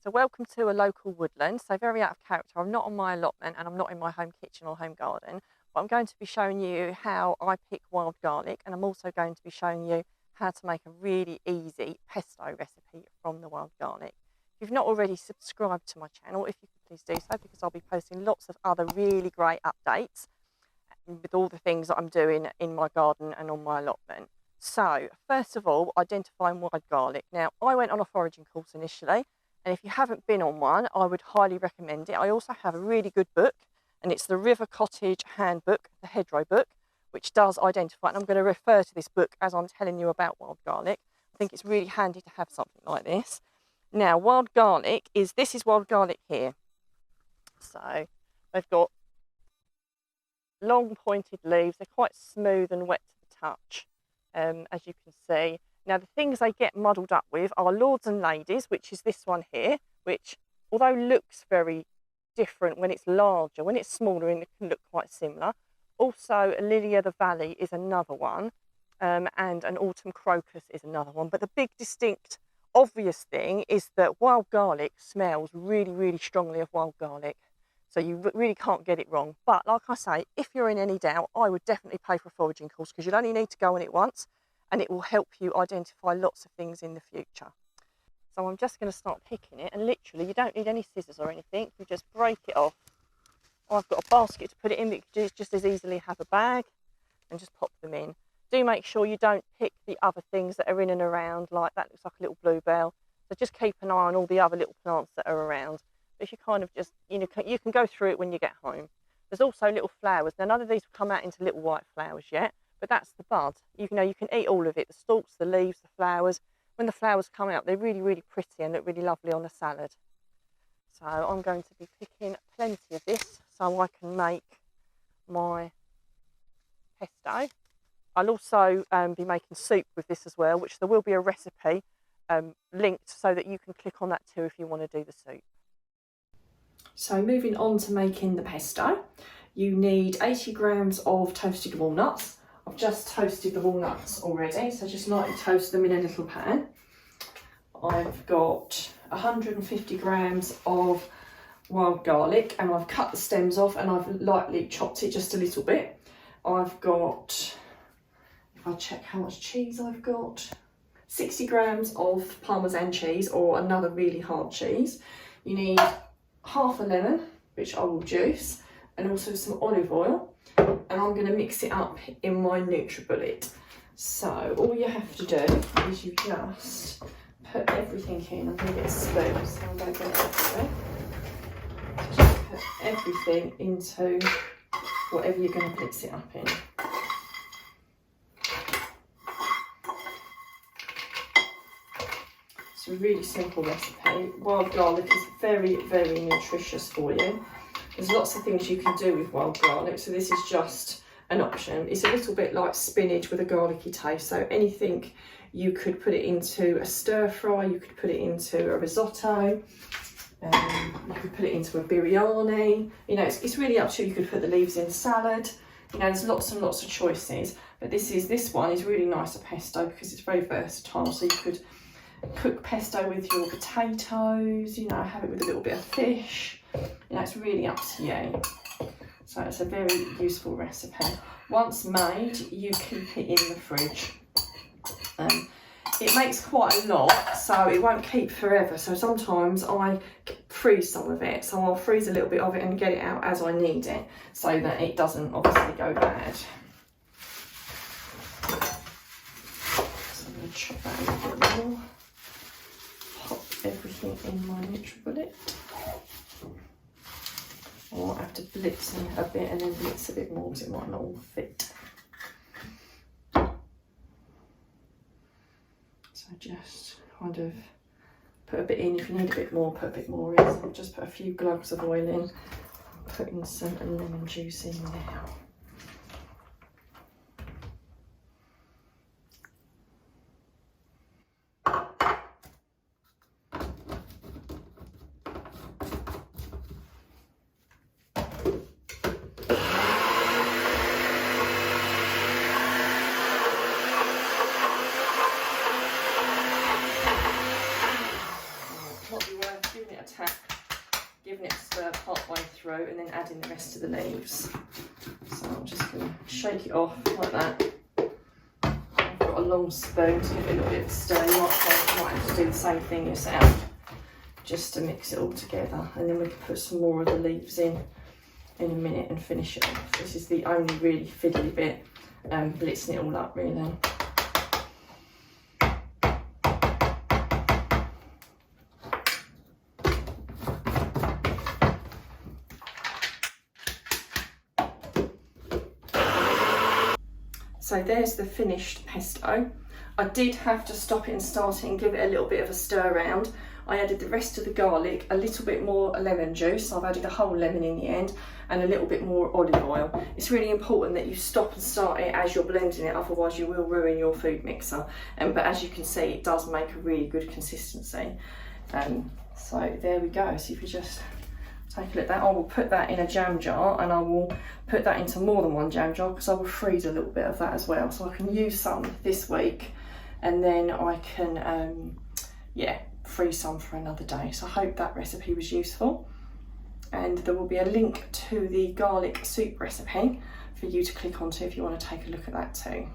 So welcome to a local woodland. So very out of character. I'm not on my allotment and I'm not in my home kitchen or home garden. But I'm going to be showing you how I pick wild garlic, and I'm also going to be showing you how to make a really easy pesto recipe from the wild garlic. If you've not already subscribed to my channel, if you could please do so, because I'll be posting lots of other really great updates with all the things that I'm doing in my garden and on my allotment. So first of all, identifying wild garlic. Now, I went on a foraging course initially, and if you haven't been on one, I would highly recommend it. I also have a really good book, and it's the River Cottage Handbook, the Hedgerow book, which does identify, and I'm going to refer to this book as I'm telling you about wild garlic. I think it's really handy to have something like this. Now, wild garlic this is wild garlic here. So they've got long pointed leaves. They're quite smooth and wet to the touch, as you can see. Now, the things they get muddled up with are lords and ladies, which is this one here, which, although looks very different when it's larger, when it's smaller, it can look quite similar. Also, lily of the valley is another one, and an autumn crocus is another one. But the big, distinct, obvious thing is that wild garlic smells really, really strongly of wild garlic. So you really can't get it wrong. But like I say, if you're in any doubt, I would definitely pay for a foraging course, because you'll only need to go on it once, and it will help you identify lots of things in the future. So I'm just going to start picking it, and literally you don't need any scissors or anything. You just break it off. I've got a basket to put it in, but you could just as easily have a bag and just pop them in. Do make sure you don't pick the other things that are in and around, like that looks like a little bluebell. So just keep an eye on all the other little plants that are around. But if you kind of just, you can go through it when you get home. There's also little flowers. Now, none of these have come out into little white flowers yet, but that's the bud. You can eat all of it, the stalks, the leaves, the flowers. When the flowers come out, they're really, really pretty and look really lovely on a salad. So I'm going to be picking plenty of this so I can make my pesto. I'll also be making soup with this as well, which there will be a recipe linked so that you can click on that too if you want to do the soup. So moving on to making the pesto, you need 80 grams of toasted walnuts. I've just toasted the walnuts already, so just lightly toast them in a little pan. I've got 150 grams of wild garlic, and I've cut the stems off and I've lightly chopped it just a little bit. I've got, if I check how much cheese I've got, 60 grams of Parmesan cheese, or another really hard cheese. You need half a lemon, which I will juice, and also some olive oil. And I'm going to mix it up in my NutriBullet. So all you have to do is you just put everything in. I'm going to get a spoon, so I'm going to get it everywhere. Just put everything into whatever you're going to mix it up in. It's a really simple recipe. Wild garlic is very, very nutritious for you. There's lots of things you can do with wild garlic, so this is just an option. It's a little bit like spinach with a garlicky taste, so anything, you could put it into a stir fry, you could put it into a risotto, you could put it into a biryani. It's really up to you. You could put the leaves in salad. There's lots and lots of choices, but this one is really nice, a pesto, because it's very versatile. So you could cook pesto with your potatoes, have it with a little bit of fish. It's really up to you. So it's a very useful recipe. Once made, you keep it in the fridge. It makes quite a lot, so it won't keep forever. So sometimes I freeze some of it. So I'll freeze a little bit of it and get it out as I need it, so that it doesn't obviously go bad. So I'm going to chop that a little bit more. Pop everything in my NutriBullet. Or I have to blitz it a bit and then blitz a bit more because it might not all fit. So just kind of put a bit in. If you need a bit more, put a bit more in. So I'll just put a few globs of oil in, putting some lemon juice in now. giving it a tap, giving it a stir part way through, and then adding the rest of the leaves. So I'm just going to shake it off like that. I've got a long spoon to give it a little bit of a stir. You might have to do the same thing yourself, just to mix it all together, and then we can put some more of the leaves in a minute and finish it off. This is the only really fiddly bit, blitzing it all up really. So there's the finished pesto. I did have to stop it and start it and give it a little bit of a stir around. I added the rest of the garlic, a little bit more lemon juice, I've added a whole lemon in the end, and a little bit more olive oil. It's really important that you stop and start it as you're blending it, otherwise you will ruin your food mixer. But as you can see, it does make a really good consistency. So there we go. So if you just take a look at that, I will put that in a jam jar, and I will put that into more than one jam jar because I will freeze a little bit of that as well. So I can use some this week, and then I can, yeah, freeze some for another day. So I hope that recipe was useful, and there will be a link to the garlic soup recipe for you to click onto if you want to take a look at that too.